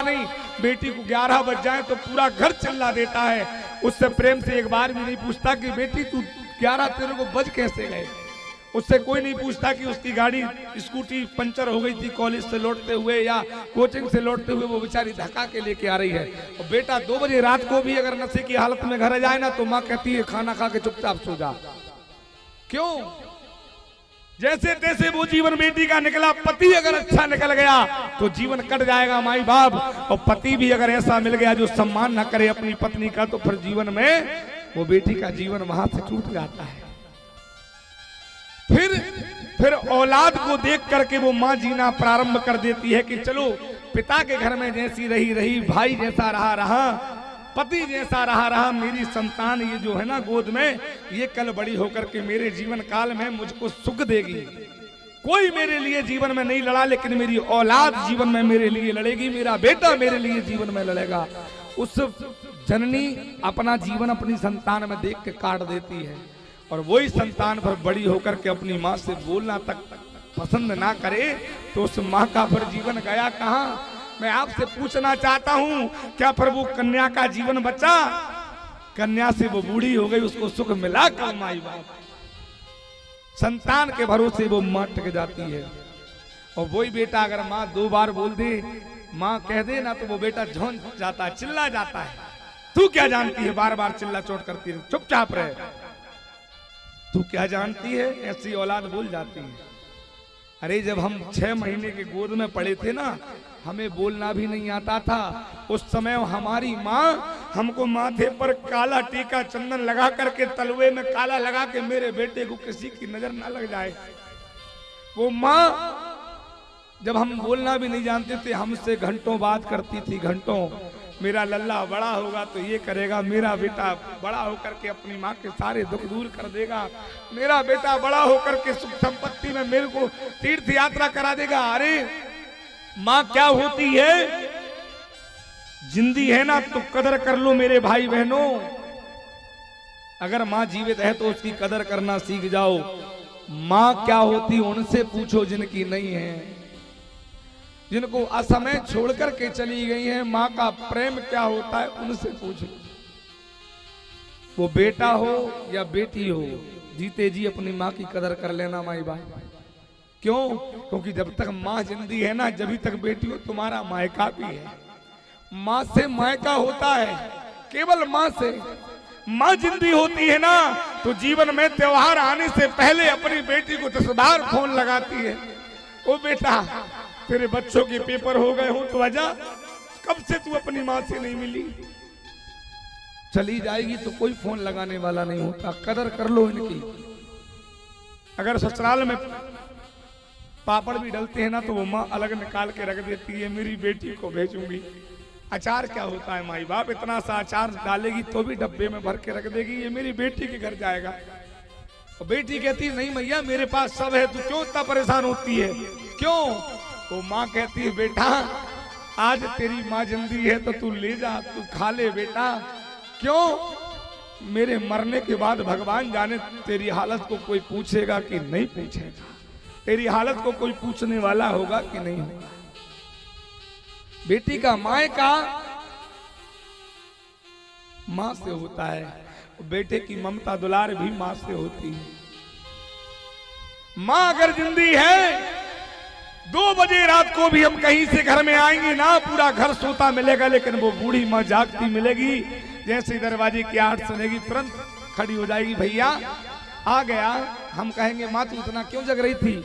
नहीं, बेटी को 11 बज जाए तो पूरा घर चिल्ला देता है। उससे प्रेम से एक बार भी नहीं पूछता कि बेटी तू 11 तेरे को बज कैसे गए। उससे कोई नहीं पूछता कि उसकी गाड़ी स्कूटी पंचर हो गई थी कॉलेज से लौटते हुए या कोचिंग से लौटते हुए, वो बेचारी धक्का के लेके आ रही है। और बेटा 2 बजे रात को भी अगर नशे की हालत में घर जाए ना तो माँ कहती है खाना खा के चुपचाप सो जा। क्यों? जैसे तैसे वो जीवन बेटी का निकला। पति अगर अच्छा निकल गया तो जीवन कट जाएगा माई बाप, और पति भी अगर ऐसा मिल गया जो सम्मान न करे अपनी पत्नी का तो फिर जीवन में वो बेटी का जीवन वहां से टूट जाता है। फिर औलाद को देख करके वो माँ जीना प्रारंभ कर देती है कि चलो पिता के घर में जैसी रही, भाई जैसा रहा, पति जैसा रहा, मेरी संतान ये जो है ना गोद में, ये कल बड़ी होकर के मेरे जीवन काल में मुझको सुख देगी। कोई मेरे लिए जीवन में नहीं लड़ा, लेकिन मेरी औलाद जीवन में मेरे लिए लड़ेगी, मेरा बेटा मेरे लिए जीवन में लड़ेगा। उस जननी अपना जीवन अपनी संतान में देख के काट देती है, और वही संतान पर बड़ी होकर के अपनी माँ से बोलना तक पसंद ना करे तो उस माँ का फिर जीवन गया कहाँ। मैं आपसे पूछना चाहता हूँ, क्या प्रभु कन्या का जीवन बचा? कन्या से वो बूढ़ी हो गई, उसको सुख मिला कब माई बाप? संतान के भरोसे वो माँ टिक जाती है। और वही बेटा अगर माँ 2 बार बोल दे, माँ कह दे ना, तो वो बेटा झोंक जाता है, चिल्ला जाता है। तू क्या जानती है, बार बार चिल्ला चोट करती है, चुपचाप रहे। तू क्या जानती है, ऐसी औलाद बोल जाती है। अरे जब हम 6 महीने के गोद में पड़े थे ना, हमें बोलना भी नहीं आता था। उस समय हमारी माँ हमको माथे पर काला टीका चंदन लगा करके, तलवे में काला लगा के, मेरे बेटे को किसी की नजर ना लग जाए। वो माँ जब हम बोलना भी नहीं जानते थे, हमसे घंटों बात करती थी, घंटों। मेरा लल्ला बड़ा होगा तो ये करेगा, मेरा बेटा बड़ा होकर के अपनी माँ के सारे दुख दूर कर देगा, मेरा बेटा बड़ा होकर के सुख संपत्ति में मेरे को तीर्थ यात्रा करा देगा। अरे माँ क्या होती है? जिंदी है ना तो कदर कर लो मेरे भाई बहनों। अगर माँ जीवित है तो उसकी कदर करना सीख जाओ। माँ क्या होती उनसे पूछो जिनकी नहीं है, जिनको असमय छोड़कर के चली गई है। माँ का प्रेम क्या होता है उनसे पूछो। वो बेटा हो या बेटी हो, जीते जी अपनी माँ की कदर कर लेना माई बाप। क्यों? क्योंकि जब तक माँ जिंदी है ना, जब तक बेटी हो तुम्हारा मायका भी है। माँ से मायका होता है, केवल माँ से। माँ जिंदी होती है ना तो जीवन में त्योहार आने से पहले अपनी बेटी को 10 बार फोन लगाती है। ओ बेटा, तेरे बच्चों के पेपर हो गए हो तो आजा, कब से तू अपनी माँ से नहीं मिली? चली जाएगी तो कोई फोन लगाने वाला नहीं होता। कदर कर लो इनकी। अगर ससुराल में पापड़ भी डलते हैं ना तो वो माँ अलग निकाल के रख देती है, मेरी बेटी को भेजूंगी। अचार क्या होता है माई बाप, इतना सा अचार डालेगी तो भी डब्बे में भर के रख देगी, ये मेरी बेटी के घर जाएगा। और बेटी कहती नहीं मैया मेरे पास सब है, तू क्यों इतना परेशान होती है, क्यों? वो माँ कहती है बेटा आज तेरी माँ जिंदी है तो तू ले जा, तू खा ले बेटा। क्यों? मेरे मरने के बाद भगवान जाने तेरी हालत को कोई पूछेगा कि नहीं पूछेगा, तेरी हालत को कोई पूछने वाला होगा कि नहीं होगा। बेटी का मायका माँ से होता है, बेटे की ममता दुलार भी माँ से होती है। माँ अगर जिंदी है 2 बजे रात को भी हम कहीं से घर में आएंगे ना, पूरा घर सोता मिलेगा, लेकिन वो बूढ़ी माँ जागती मिलेगी। जैसे दरवाजे की आहट सुनेगी तुरंत खड़ी हो जाएगी, भैया आ गया। हम कहेंगे माँ तू इतना क्यों जग रही थी?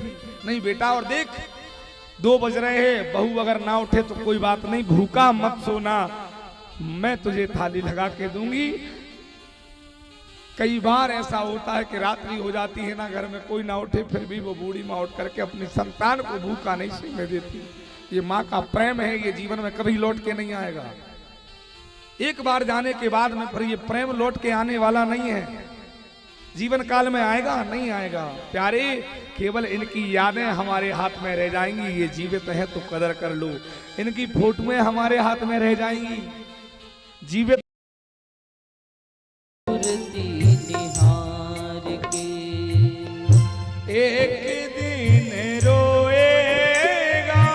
नहीं बेटा, और देख 2 बज रहे हैं, बहू अगर ना उठे तो कोई बात नहीं, भूखा मत सोना, मैं तुझे थाली लगा के दूंगी। कई बार ऐसा होता है कि रात्रि हो जाती है ना, घर में कोई ना उठे, फिर भी वो बूढ़ी माँ उठ करके अपनी संतान को भूखा नहीं सोने देती। ये माँ का प्रेम है, ये जीवन में कभी लौट के नहीं आएगा। एक बार जाने के बाद में फिर ये प्रेम लौट के आने वाला नहीं है। जीवन काल में आएगा नहीं आएगा। प्यारे, केवल इनकी यादें हमारे हाथ में रह जाएंगी। ये जीवित है तो कदर कर लो, इनकी फोटोएं हमारे हाथ में रह जाएंगी। जीवित एक दिन रोएगा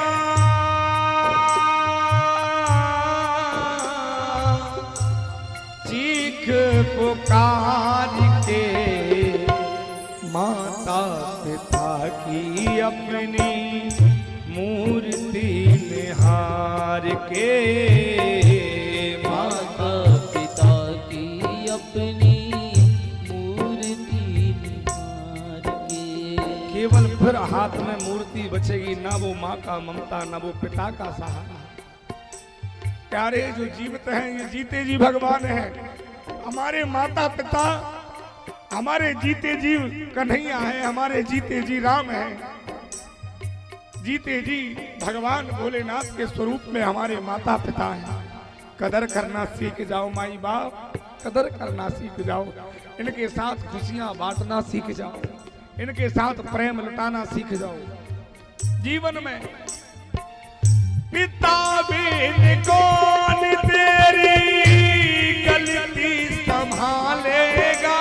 निहार के, माता पिता की अपनी मूर्ति निहार के। केवल फिर हाथ में मूर्ति बचेगी, ना वो माँ का ममता, ना वो पिता का सहारा। प्यारे जो जीवित हैं ये जीते जी भगवान हैं। हमारे माता पिता हमारे जीते जी कन्हैया है, हमारे जीते जी राम है, जीते जी भगवान भोलेनाथ के स्वरूप में हमारे माता पिता हैं। कदर करना सीख जाओ माई बाप, कदर करना सीख जाओ। इनके साथ खुशियां बांटना सीख जाओ, इनके साथ प्रेम लुटाना सीख जाओ। जीवन में पिता बिन कौन तेरी गलती संभालेगा,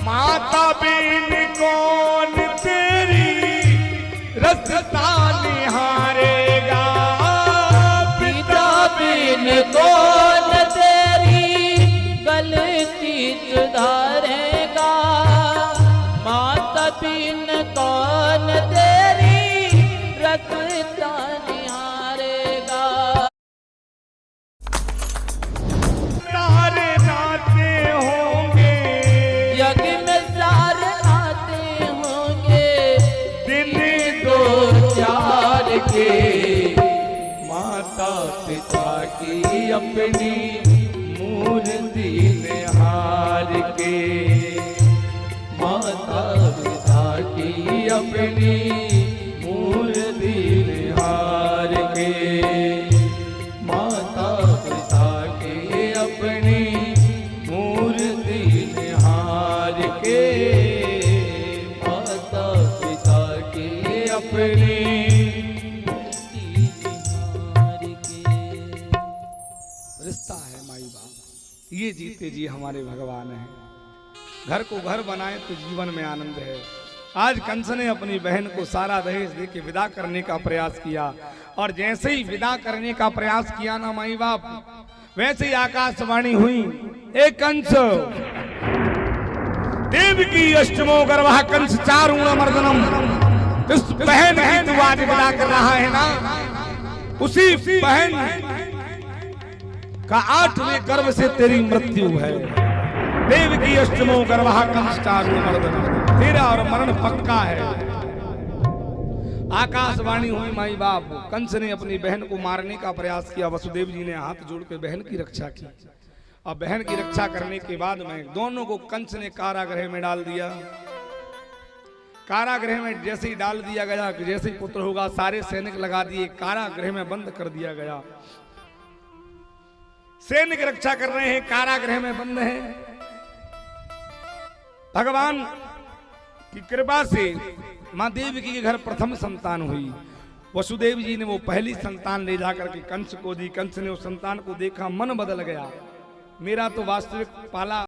माता बिन कौन तेरी रास्ता निहारेगा, पिता बिन कौन तेरी गलती सुधारेगा, माता बिन कौन तेरी रास्ता निहारेगा। सारे नाते होंगे यज्ञ में सारे नाते होंगे, दिन दो चार के। माता पिता की अपनी मूर्ति निहार के, माता पिता की अपनी मूर्ति निहार के, माता पिता की अपनी मूर्ति निहार के, माता पिता की अपनी निहार के। रिश्ता है माई बाप, ये जीते जी हमारे भगवान हैं। घर को घर बनाए तो जीवन में आनंद है। आज कंस ने अपनी बहन को सारा दहेज दे के विदा करने का प्रयास किया, और जैसे ही विदा करने का प्रयास किया ना माई बाप, वैसे ही आकाशवाणी हुई, एक कंस देव की अष्टमो गर्भा कंस चारूण मर्दनम। इस बहन की तू आज विदा कर रहा है ना, उसी बहन का 8वें गर्भ से तेरी मृत्यु है। देव की अष्टमो गर्भा कंस चारूण मर्दनम, तेरा और मरण पक्का है। आकाशवाणी हुई माई बाप, कंस ने अपनी बहन को मारने का प्रयास किया। वसुदेव जी ने हाथ जोड़ के बहन की रक्षा की, और बहन की रक्षा करने के बाद में दोनों को कंस ने कारागृह में डाल दिया। कारागृह में जैसे ही डाल दिया गया, जैसे ही पुत्र होगा सारे सैनिक लगा दिए, कारागृह में बंद कर दिया गया। सैनिक रक्षा कर रहे हैं, कारागृह में बंद हैं। भगवान की कृपा से मां देवी के घर प्रथम संतान हुई। वसुदेव जी ने वो पहली संतान ले जाकर के कंस को दी। कंस ने उस संतान को देखा, मन बदल गया, मेरा तो वास्तविक पाला